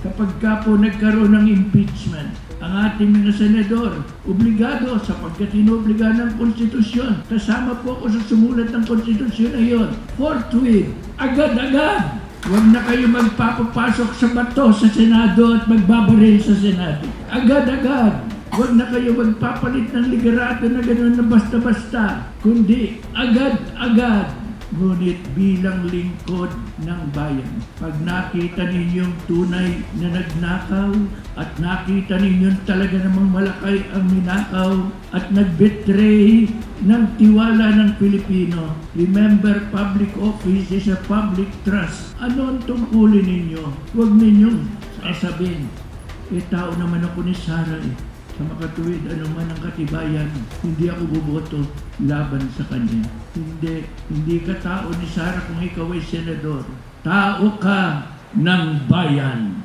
kapag ka po nagkaroon ng impeachment, ang ating mga senador, obligado sapagkat inobliga ng konstitusyon. Kasama po ako sa sumulat ng konstitusyon na yun. Forthwith, agad-agad. Huwag na kayo magpapapasok sa bato sa Senado at magbabaril sa Senado. Agad-agad. Huwag na kayo magpapalit ng liderato na gano'n na basta-basta. Kundi agad-agad. Ngunit bilang lingkod ng bayan, pag nakita ninyong tunay na nagnakaw at nakita ninyong talaga namang malakay ang ninakaw at nagbetray ng tiwala ng Pilipino, remember, public office is a public trust. Ano ang tungkulin ninyo? Huwag ninyong sasabihin, tao naman ako ni Sara sa makatuwid anuman ang katibayan, hindi ako buboto laban sa kanya. Hindi ka tao ni Sara kung ikaw ay senador. Tao ka ng bayan.